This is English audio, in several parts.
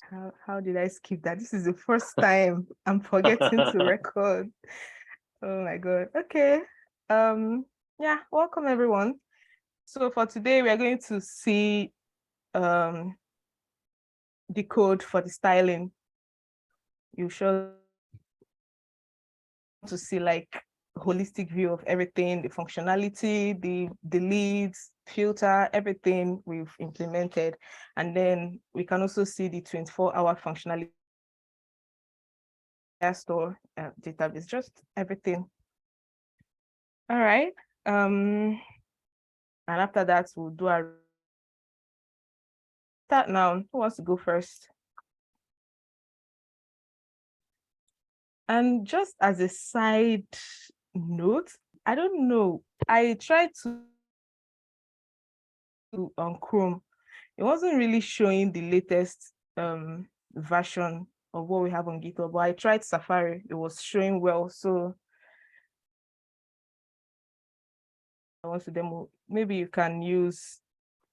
How did I skip that? This is the first time I'm forgetting to record. Oh my God. Okay. Yeah, welcome everyone. So for today, we are going to see the code for the styling. You should to see like a holistic view of everything, the functionality, the leads, filter, everything we've implemented. And then we can also see the 24-hour functionality store database, just everything. All right. And after that, we'll do our start now. Who wants to go first? And just as a side note, I don't know. I tried to on Chrome. It wasn't really showing the latest version of what we have on GitHub, but I tried Safari. It was showing well. So I want to demo. Maybe you can use,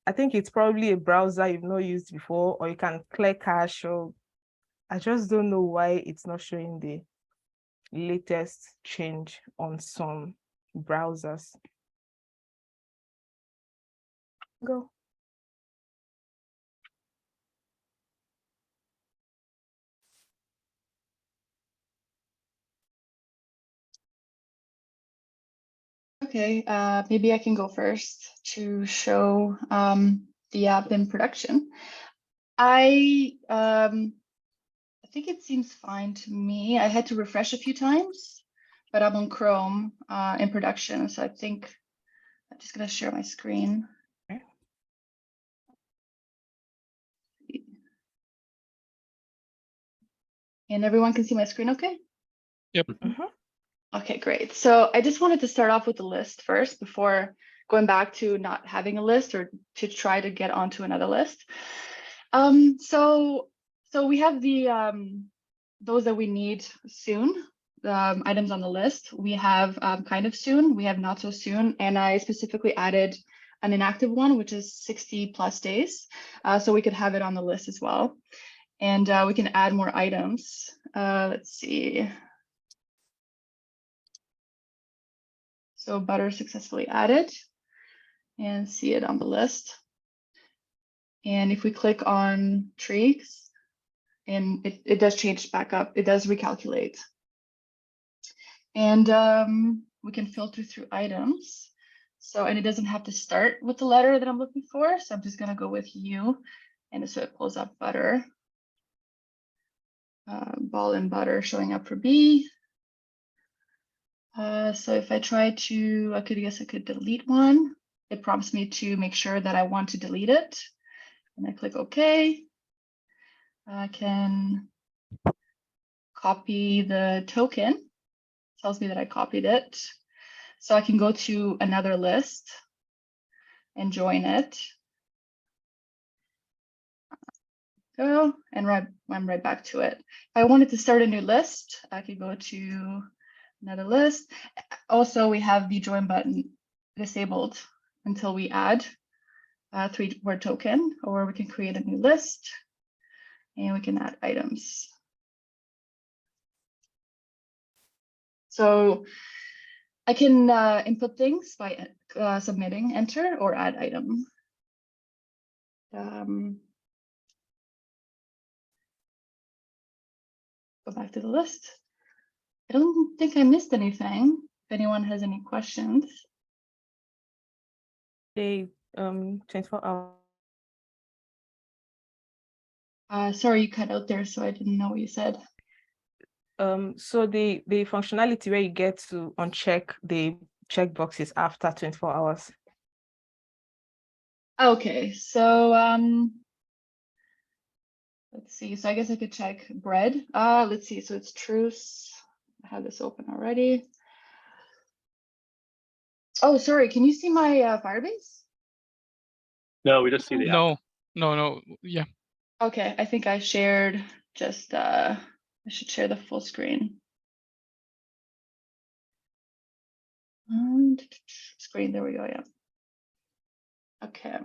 I think it's probably a browser you've not used before, or you can clear cache, or I just don't know why it's not showing the latest change on some browsers. Go. Okay, maybe I can go first to show the app in production. I think it seems fine to me. I had to refresh a few times, but I'm on Chrome in production, so I think I'm just gonna share my screen. Okay. And everyone can see my screen okay? Yep. Okay, great. So I just wanted to start off with the list first before going back to not having a list or to try to get onto another list. So we have the those that we need soon, items on the list. We have kind of soon, we have not so soon, and I specifically added an inactive one, which is 60+ days, so we could have it on the list as well. And we can add more items. Let's see. So butter successfully added, and see it on the list. And if we click on trees, and it does change back up, it does recalculate. And we can filter through items. So, and it doesn't have to start with the letter that I'm looking for. So I'm just gonna go with U, and so it pulls up butter. Ball and butter showing up for B. So if I try to, I could delete one. It prompts me to make sure that I want to delete it. And I click OK. I can copy the token. It tells me that I copied it. So I can go to another list and join it. Go, and I'm right back to it. If I wanted to start a new list, I could go to another list. Also, we have the join button disabled until we add a 3-word token, or we can create a new list and we can add items. So I can input things by submitting enter or add item. Go back to the list. I don't think I missed anything. If anyone has any questions. They 24 hours. Sorry, you cut out there, so I didn't know what you said. So the functionality where you get to uncheck the checkboxes after 24 hours. Okay, so let's see. So I guess I could check bread. Let's see. So it's truce. I have this open already. Oh, sorry. Can you see my Firebase? No, we just see the app. No. Yeah. Okay, I think I shared just I should share the full screen. Screen, there we go, yeah. Okay.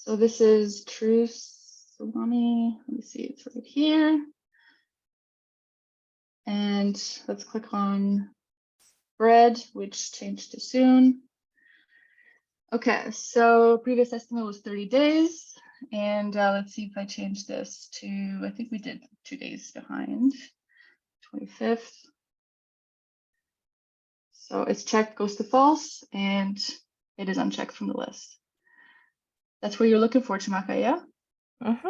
So this is True Salami. Let me see, it's right here. And let's click on bread, which changed to soon. Okay, so previous estimate was 30 days. And let's see if I change this to, I think we did 2 days behind, 25th. So it's checked, goes to false, and it is unchecked from the list. That's where you're looking for, Chimaka, yeah? Mm-hmm.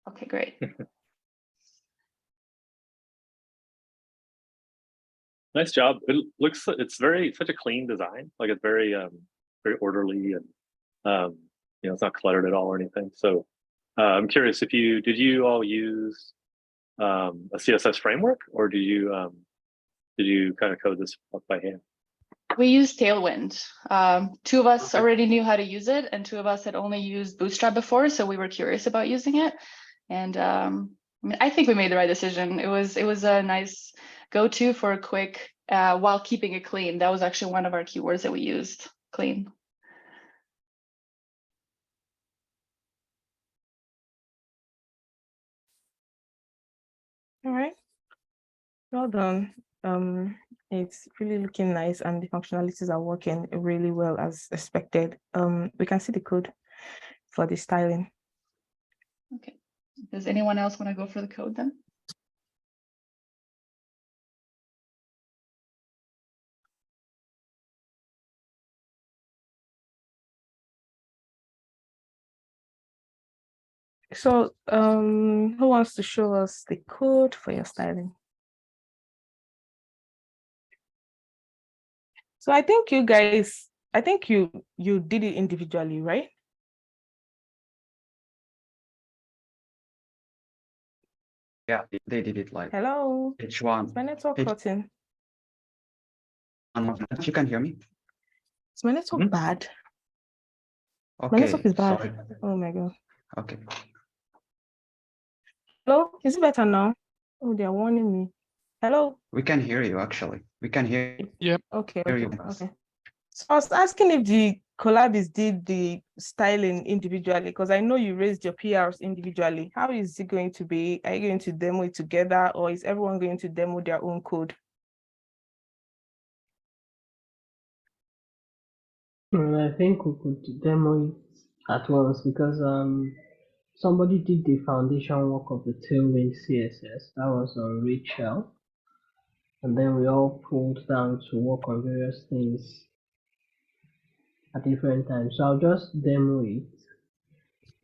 Okay, great. Nice job. It looks, it's such a clean design. Like it's very very orderly, and you know, it's not cluttered at all or anything. So I'm curious, if did you all use a CSS framework, or did you kind of code this up by hand? We used Tailwind. 2 of us already knew how to use it, and 2 of us had only used Bootstrap before, so we were curious about using it. And I mean, I think we made the right decision. It was a nice go-to for a quick, while keeping it clean. That was actually one of our keywords that we used, clean. All right. Well done. It's really looking nice, and the functionalities are working really well as expected. We can see the code for the styling. Okay. Does anyone else want to go for the code then? So, who wants to show us the code for your styling? So I think you guys, you did it individually, right? Yeah, they did it like Hello, each one. is my network Each cutting? one. You can hear me? Is my network Mhm. bad? My Okay, network is bad. sorry. Oh my God. Okay. Hello, is it better now? Oh, they're warning me. Hello? We can hear you actually. We can hear Okay, hear okay, you. okay. So I was asking if the collabies did the styling individually, because I know you raised your PRs individually. How is it going to be? Are you going to demo it together, or is everyone going to demo their own code? I think we could demo it at once because somebody did the foundation work of the Tailwind CSS. That was on Rachel. And then we all pulled down to work on various things at different times. So I'll just demo it.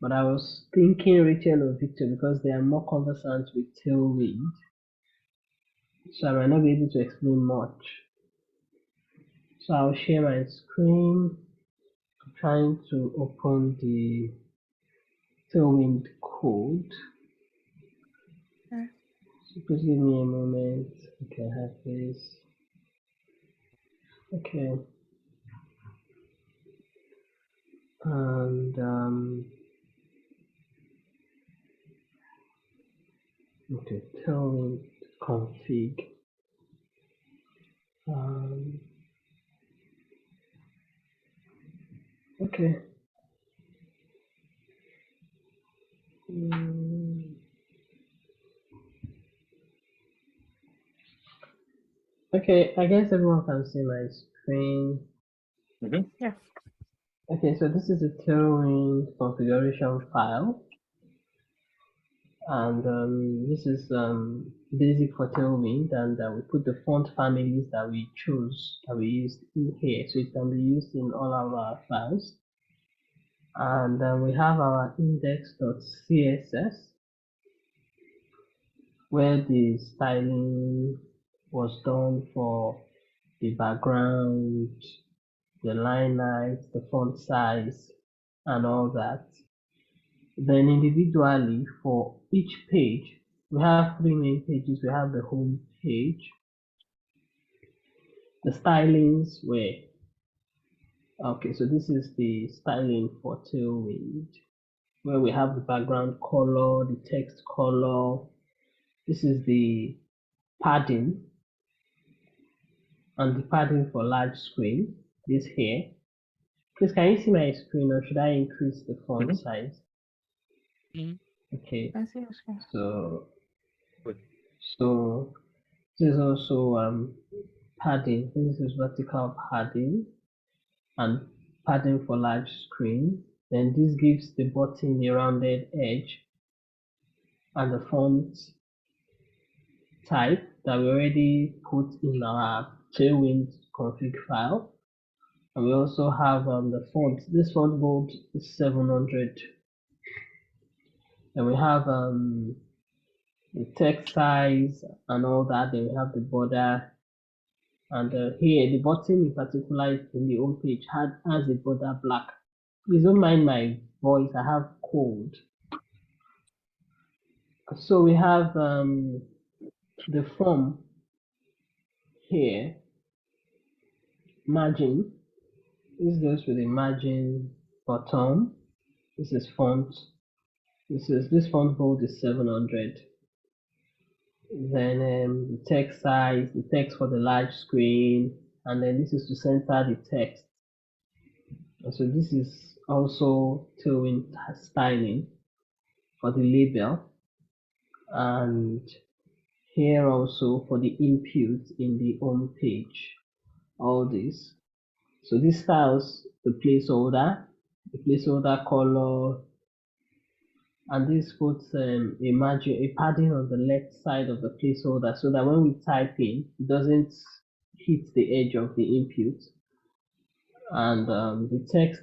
But I was thinking Rachel or Victor because they are more conversant with Tailwind. So I might not be able to explain much. So I'll share my screen. I'm trying to open the Tailwind code. Okay. So please give me a moment. Okay, I have this. Okay. And okay, Tailwind config. Okay. Okay, I guess everyone can see my screen. Mm-hmm. Yeah. Okay, so this is a Tailwind configuration file. And this is basic for Tailwind, and we put the font families that we choose, that we used in here, so it can be used in all of our files. And then we have our index.css, where the styling was done for the background, the line height, the font size, and all that. Then individually for each page, we have 3 main pages. We have the home page, the stylings where, okay, so this is the styling for Tailwind, where we have the background color, the text color. This is the padding, and the padding for large screen, this here. Please, can you see my screen, or should I increase the font Mhm. size? Okay, I see your screen. so this is also padding. This is vertical padding and padding for large screen. Then this gives the button a rounded edge, and the font type that we already put in our Tailwind config file. And we also have the font. This font bold is 700. And we have the text size and all that. Then we have the border. And here, the button in particular in the home page has a border black. Please don't mind my voice. I have cold. So we have the form here, margin. This goes with the margin bottom. This is font. This font bold is 700. Then the text size, the text for the large screen, and then this is to center the text. And so this is also Tailwind styling for the label, and here also for the input in the home page. All this. So this styles the placeholder color, and this puts a padding on the left side of the placeholder so that when we type in, it doesn't hit the edge of the input. And the text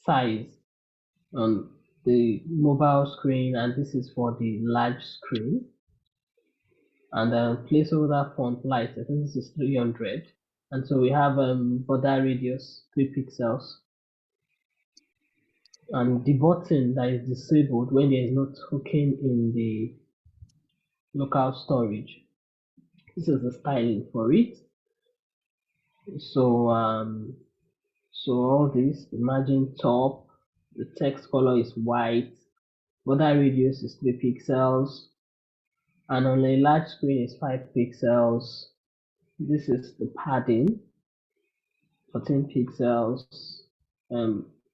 size on the mobile screen, and this is for the large screen. And placeholder font light, I think this is 300. And so we have border radius 3 pixels. And the button that is disabled when there is no token in the local storage. This is the styling for it. So all this, the margin top, the text color is white, border radius is 3 pixels, and on a large screen is 5 pixels. This is the padding, 14 pixels,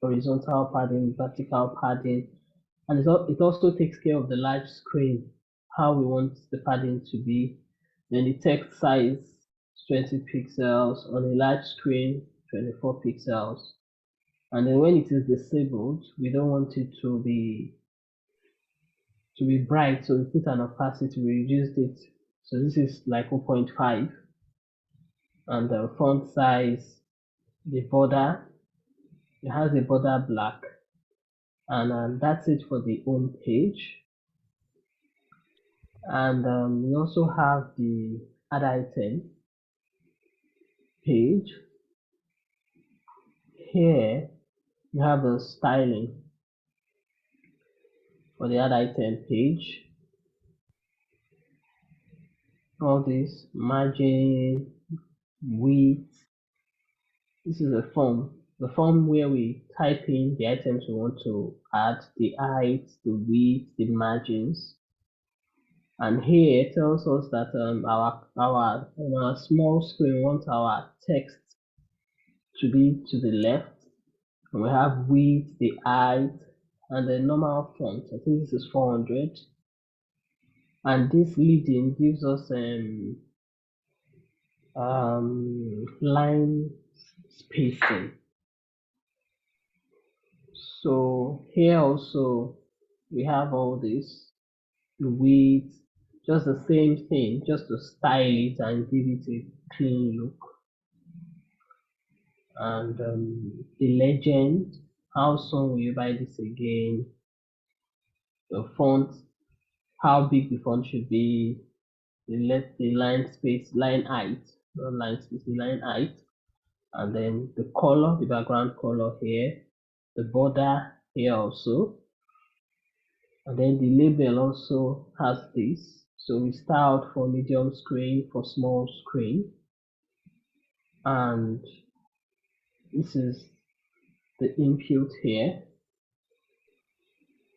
horizontal padding, vertical padding, and it also takes care of the large screen, how we want the padding to be. Then the text size is 20 pixels, on a large screen 24 pixels. And then when it is disabled, we don't want it to be bright, so we put an opacity, we reduced it. So this is like 0.5. And the font size, the border, it has a border black. And that's it for the home page. And we also have the add item page. Here you have the styling for the add item page. All this margin, width. This is a form. The form where we type in the items we want to add, the height, the width, the margins. And here it tells us that on our small screen we want our text to be to the left. And we have width, the height, and the normal font. I think this is 400. And this leading gives us line spacing. So here also we have all this, the width, just the same thing, just to style it and give it a clean look. And the legend, how soon will you buy this again? The font, how big the font should be, the line space, line height, not line space, the line height, and then the color, the background color here, the border here also, and then the label also has this. So we start for medium screen, for small screen, and this is the input here.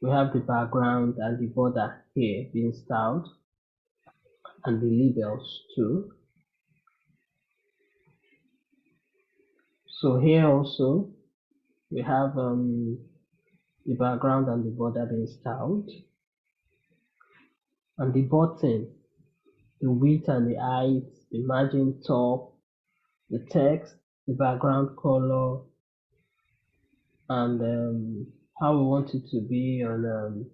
We have the background and the border here being styled, and the labels too. So here also we have the background and the border being styled, and the button, the width and the height, the margin top, the text, the background color, and how we want it to be on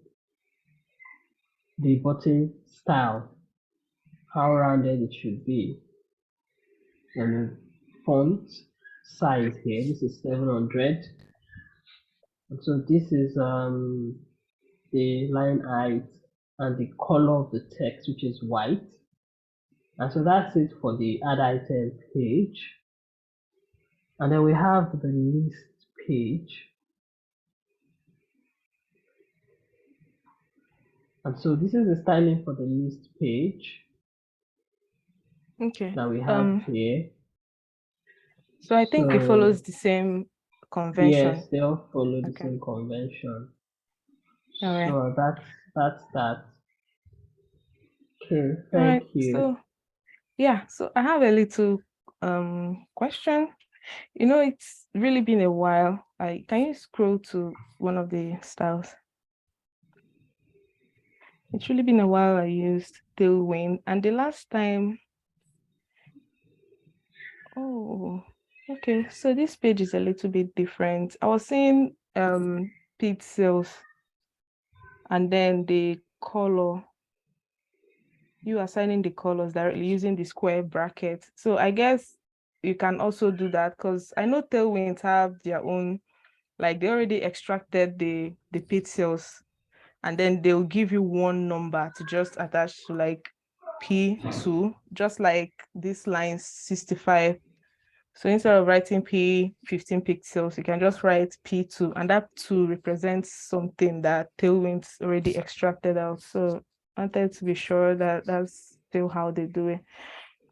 the button style, how rounded it should be, and the font size here. This is 700, and so this is the line height and the color of the text, which is white. And so that's it for the add item page. And then we have the list page. And so this is the styling for the list page Okay. that we have here. So I think it So, follows the same convention. yes, they all follow the Okay. same convention. All right. So that's that. Okay, All thank right. you. So yeah, so I have a little question. You know, it's really been a while. Can you scroll to one of the styles? It's really been a while I used Tailwind, and the last time. Oh, okay. So this page is a little bit different. I was seeing pixels, and then the color. You assigning the colors directly using the square bracket. So I guess you can also do that, because I know Tailwinds have their own, like they already extracted the pixels, and then they'll give you one number to just attach to, like P2, just like this line 65. So instead of writing P15 pixels, you can just write P2, and that 2 represents something that Tailwinds already extracted out. So I wanted to be sure that that's still how they do it.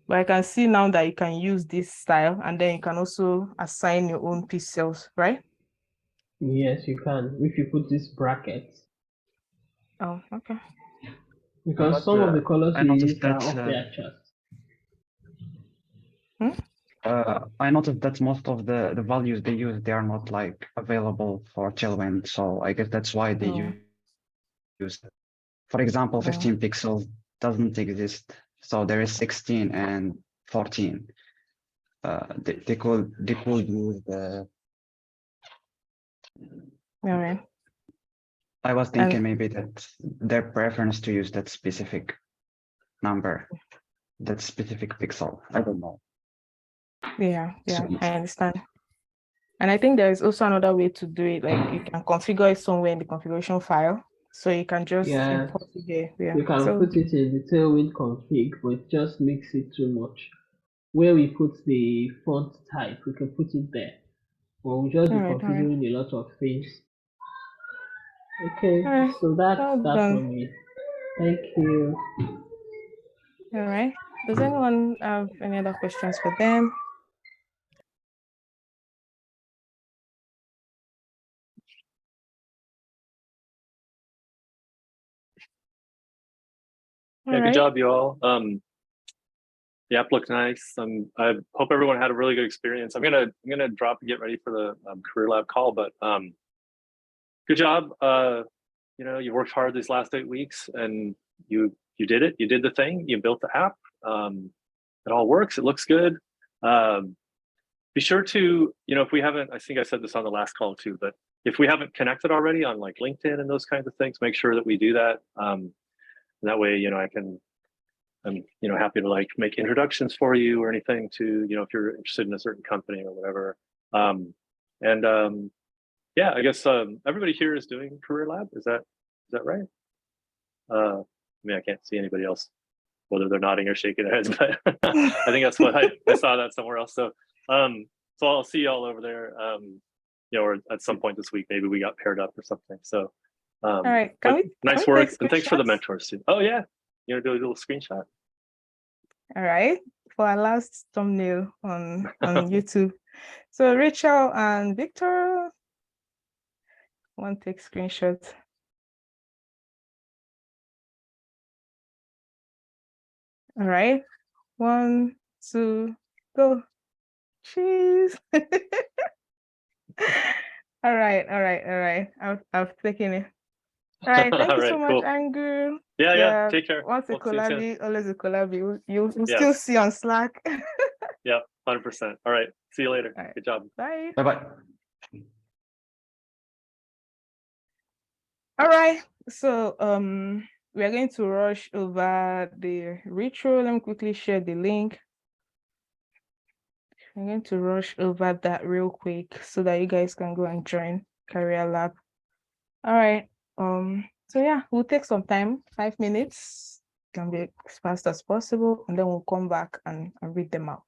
But I can see now that you can use this style, and then you can also assign your own pixels, right? Yes, you can if you put this bracket. Oh, okay. Because But some of the colors I we noticed use are that off their chart. I noticed that most of the values they use, they are not like available for Tailwind. So I guess that's why they Oh. use it. For example, Oh. 15 pixels doesn't exist. So there is 16 and 14. They could use the. All right. I was And thinking maybe that their preference to use that specific number, that specific pixel. I don't know. yeah, So I understand. And I think there is also another way to do it. Like you can configure it somewhere in the configuration file. So you can just Yeah, import it there. Yeah. you can So put it in the Tailwind config, but it just makes it too much. Where we put the font type, we can put it there. But we'll just be all right. configuring a lot of things. Okay, All right. so that's Well that done. from me. Thank you. All right. Does anyone have any other questions for them? Yeah, good job, you all. The app looked nice. I hope everyone had a really good experience. I'm gonna drop and get ready for the Career Lab call, but good job. You know, you worked hard these last 8 weeks, and you did it. You did the thing. You built the app. It all works. It looks good. Be sure to, you know, if we haven't, I think I said this on the last call too, but if we haven't connected already on like LinkedIn and those kinds of things, make sure that we do that. That way, you know, I'm, you know, happy to like make introductions for you or anything to, you know, if you're interested in a certain company or whatever. Yeah, I guess everybody here is doing Career Lab. Is that right? I mean, I can't see anybody else, whether they're nodding or shaking their heads, but I think that's what I saw that somewhere else. So I'll see you all over there. You know, or at some point this week, maybe we got paired up or something. So All right. nice we work, take and thanks for the screenshots? mentors too. Oh yeah, you know, do a little screenshot. All right. For our last thumbnail on YouTube. So Rachel and Victor, one take screenshot. All right. 1, 2, go. Cheese. All right, all right, all right. I've taken it. All right, thank All you so right, much, cool. Angu. Yeah. Yeah, Take care. once a We'll see you soon. collabie, always a collabie. You'll still Yes. see on Slack. Yep. 100%. All right. See you later. All right, Good job. bye. Bye bye. All right, so we are going to rush over the retro. Let me quickly share the link. I'm going to rush over that real quick so that you guys can go and join Career Lab. All right. So yeah, we'll take some time, 5 minutes, can be as fast as possible, and then we'll come back and read them out.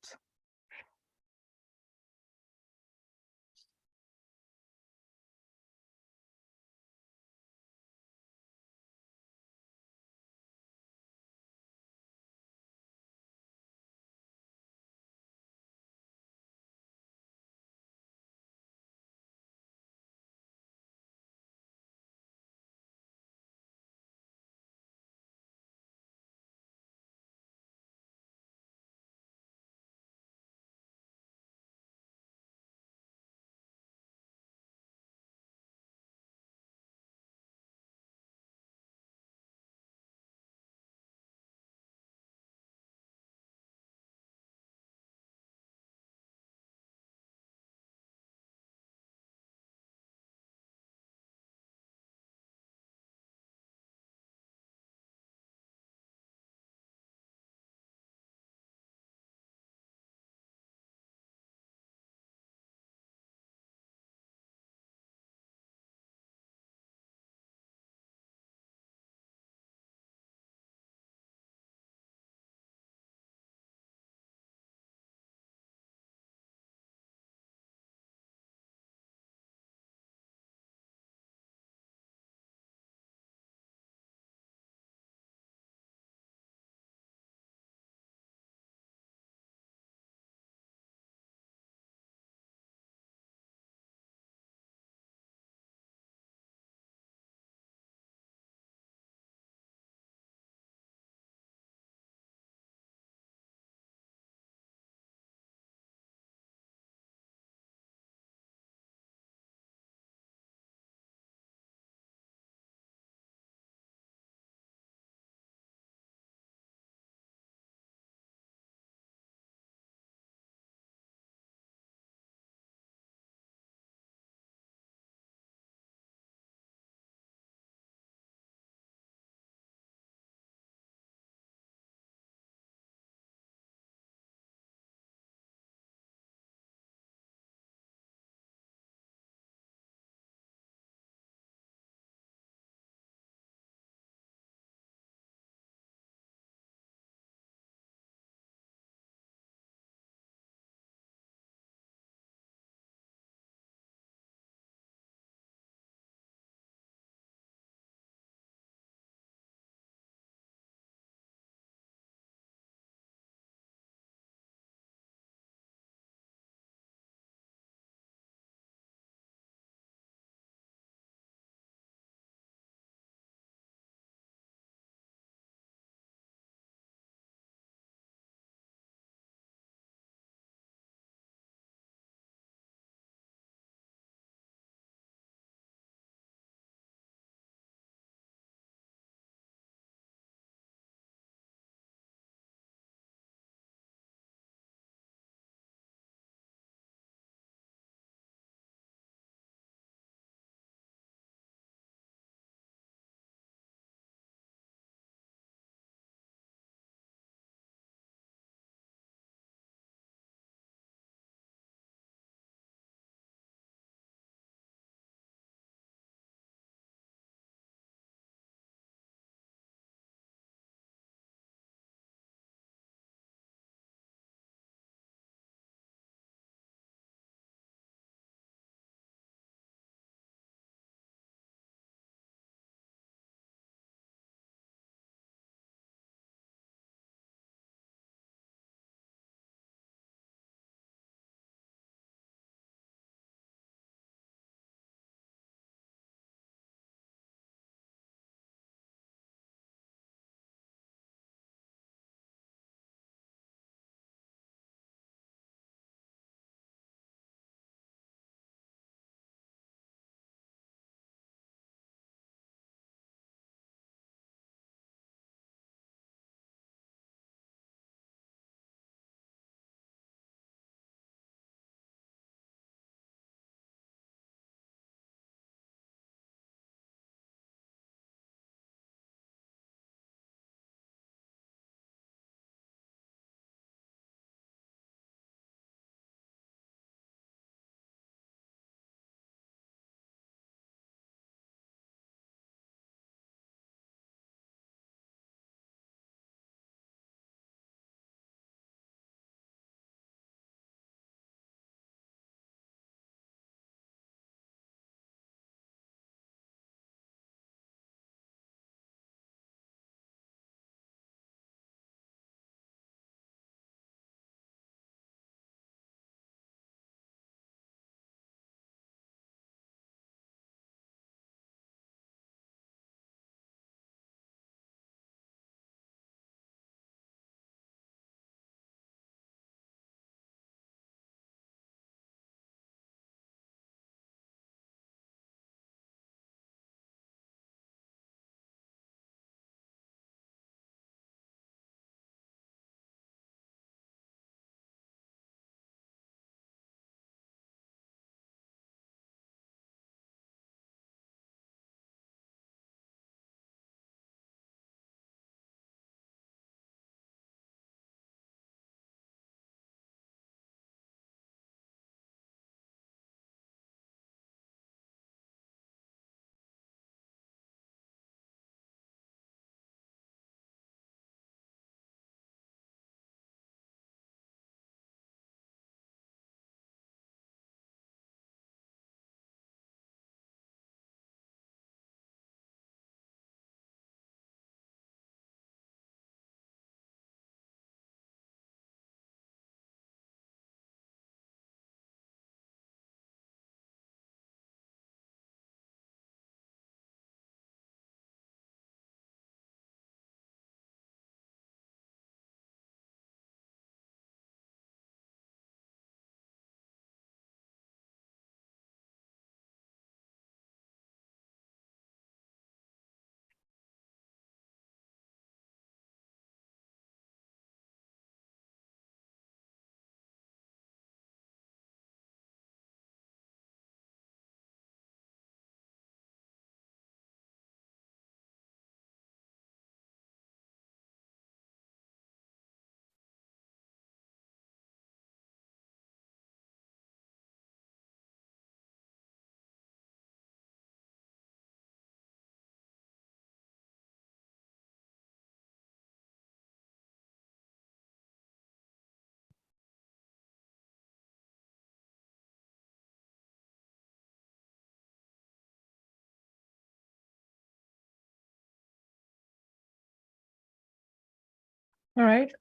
All right.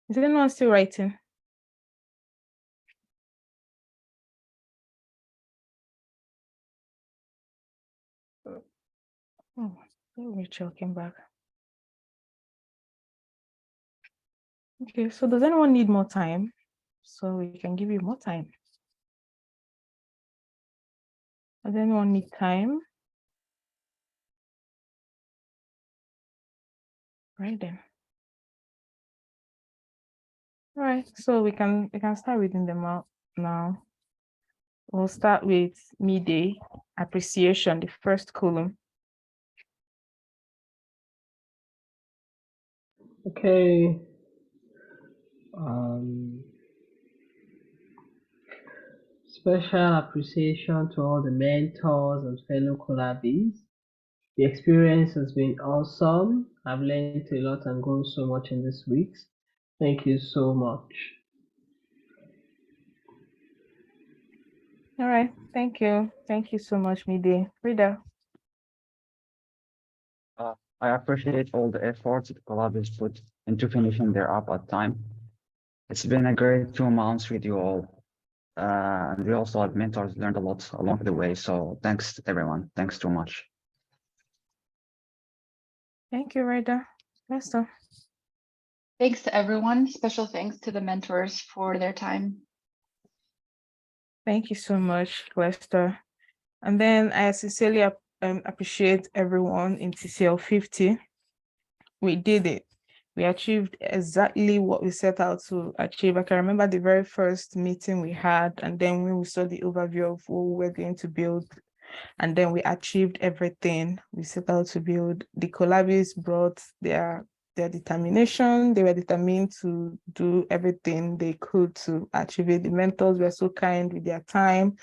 Is anyone still writing? Oh, Rachel came back. Okay, so does anyone need more time? So we can give you more time. Does anyone need time? Right then. All right, so we can start reading them out now. We'll start with midday appreciation, the first column. Okay. Special appreciation to all the mentors and fellow collabies. The experience has been awesome. I've learned a lot and grown so much in these weeks. Thank you so much. All right, thank you. Thank you so much, midday. Frida. I appreciate all the efforts the collaborators put into finishing their app on time. It's been a great 2 months with you all. And we also have mentors learned a lot along the way. So thanks everyone. Thanks too much. Thank you, Rida. Lester. Thanks to everyone. Special thanks to the mentors for their time. Thank you so much, Lester. And then I sincerely appreciate everyone in TCL-50. We did it. We achieved exactly what we set out to achieve. I can remember the very first meeting we had, and then when we saw the overview of what we were going to build, and then we achieved everything we set out to build. The collabies brought their determination. They were determined to do everything they could to achieve it. The mentors were so kind with their time,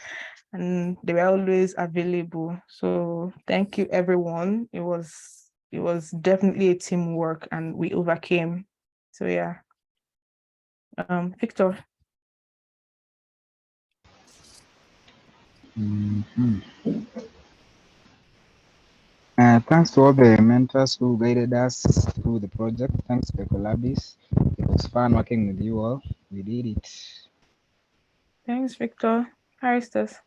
and they were always available. So thank you, everyone. It was definitely a teamwork, and we overcame. So yeah. Victor. Thanks to all the mentors who guided us through the project. Thanks to the collabies. It was fun working with you all. We did it. Thanks, Victor. Aristos.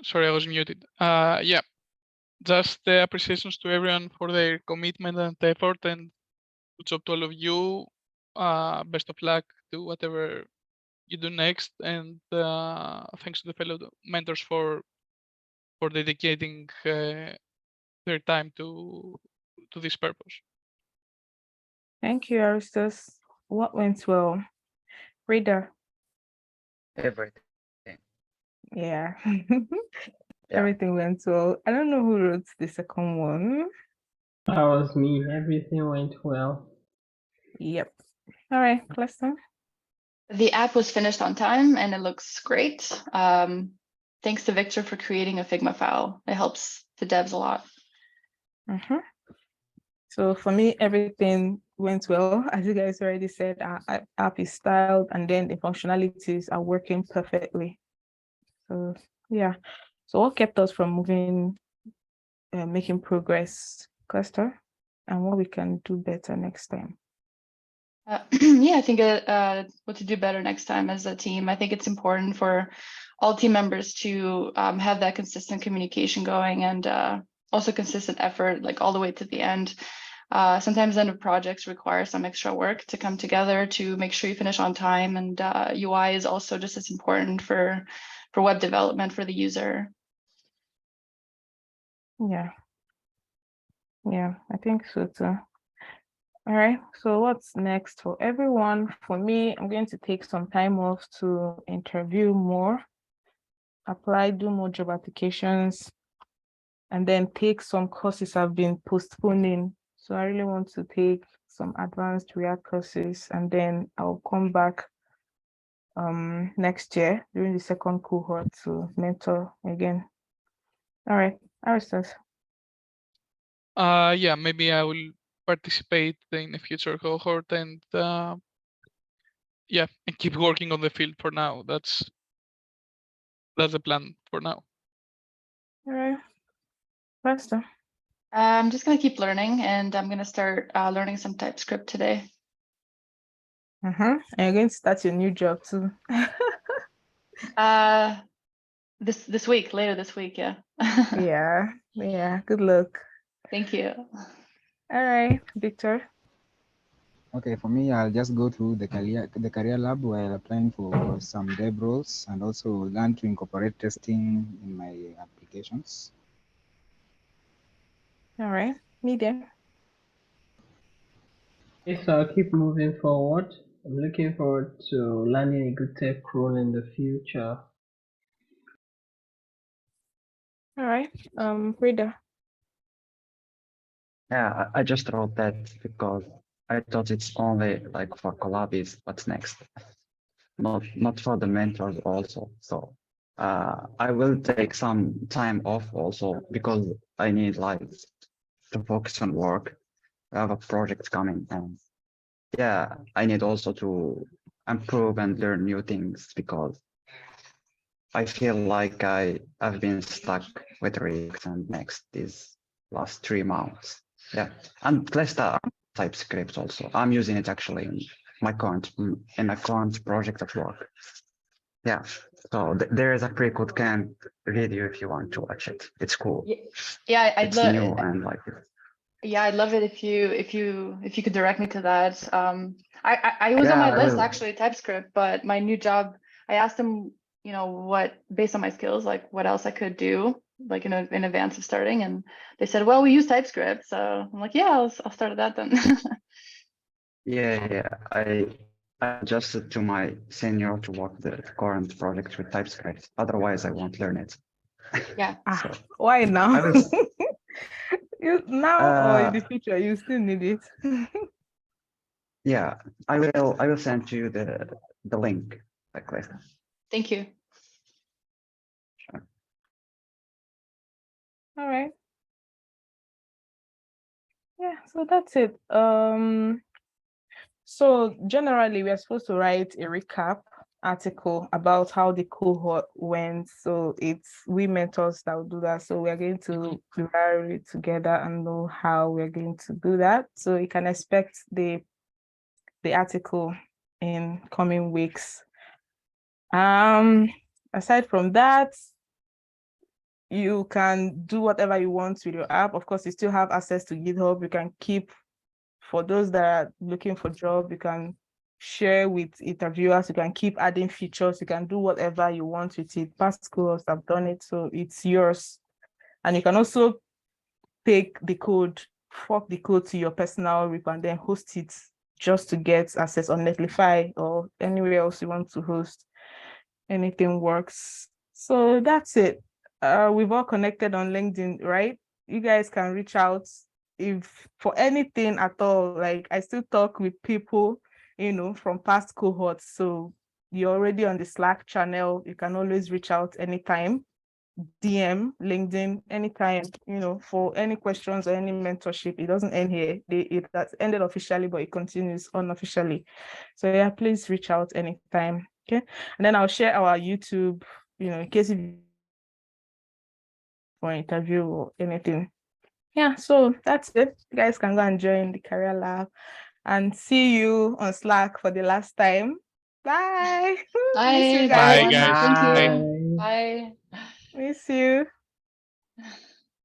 Sorry, I was muted. Yeah, just the appreciations to everyone for their commitment and effort, and good job to all of you. Best of luck to whatever you do next, and thanks to the fellow mentors for dedicating their time to this purpose. Thank you, Aristos. What went well? Reader. Everything. Yeah. Yeah. Everything went well. I don't know who wrote the second one. That was me. Everything went well. Yep. All right, Cleston. The app was finished on time and it looks great. Thanks to Victor for creating a Figma file. It helps the devs a lot. So for me, everything went well. As you guys already said, our app is styled and then the functionalities are working perfectly. So yeah. So what kept us from moving, making progress, Cluster, and what we can do better next time? Yeah, I think what to do better next time as a team. I think it's important for all team members to have that consistent communication going and also consistent effort, like all the way to the end. Sometimes end of projects require some extra work to come together to make sure you finish on time, and UI is also just as important for web development for the user. Yeah, I think so too. All right, so what's next for everyone? For me, I'm going to take some time off to interview more, apply, do more job applications, and then take some courses I've been postponing. So I really want to take some advanced React courses, and then I'll come back next year during the second cohort to mentor again. All right, Aristos. Yeah, maybe I will participate in a future cohort and yeah, and keep working on the field for now. That's the plan for now. All right. Faster. I'm just gonna keep learning, and I'm gonna start learning some TypeScript today. And you're going to start your new job too. This week, later this week, yeah. Yeah. Good luck. Thank you. All right, Victor. Okay, for me, I'll just go through the career lab while applying for some dev roles and also learn to incorporate testing in my applications. All right, Media. Okay, so I'll keep moving forward. I'm looking forward to landing a good tech role in the future. All right, Frida. Yeah, I just wrote that because I thought it's only like for collabies, what's next? Not for the mentors also. So I will take some time off also because I need like to focus on work. I have a project coming, and yeah, I need also to improve and learn new things because I feel like I've been stuck with React and Next these last 3 months. Yeah, and Clesta TypeScript also. I'm using it actually in my current project at work. Yeah, so there is a pre-code camp video if you want to watch it. It's cool. Yeah, I'd It's love. new and like it. Yeah, I'd love it if you could direct me to that. I was on Yeah, my I list will. actually, TypeScript, but my new job, I asked them, what based on my skills, like what else I could do, like in advance of starting, and they said, well, we use TypeScript, so I'm like, yeah, I'll start at that then. Yeah, I adjusted to my senior to work the current project with TypeScript. Otherwise, I won't learn it. Yeah. So Why now? I was now or in the future, you still need it. yeah, I will send you the link like later. Thank you. All right. Yeah, so that's it. So generally, we are supposed to write a recap article about how the cohort went. So it's we mentors that will do that. So we are going to review it together and know how we're going to do that. So you can expect the article in coming weeks. Aside from that, you can do whatever you want with your app. Of course, you still have access to GitHub. You can keep, for those that are looking for job, you can share with interviewers, you can keep adding features, you can do whatever you want with it. Past schools have done it, so it's yours. And you can also take the code, fork the code to your personal repo and then host it just to get access on Netlify or anywhere else you want to host. Anything works. So that's it. We've all connected on LinkedIn, right? You guys can reach out if for anything at all. Like I still talk with people, from past cohorts. So you're already on the Slack channel. You can always reach out anytime. DM, LinkedIn, anytime, for any questions or any mentorship. It doesn't end here. It has ended officially, but it continues unofficially. So yeah, please reach out anytime. Okay. And then I'll share our YouTube, in case if for interview or anything. Yeah, so that's it. You guys can go and join the career lab and see you on Slack for the last time. Bye. Miss you Bye, guys. Bye, everyone. guys. Thank Bye. you. Bye. Miss you.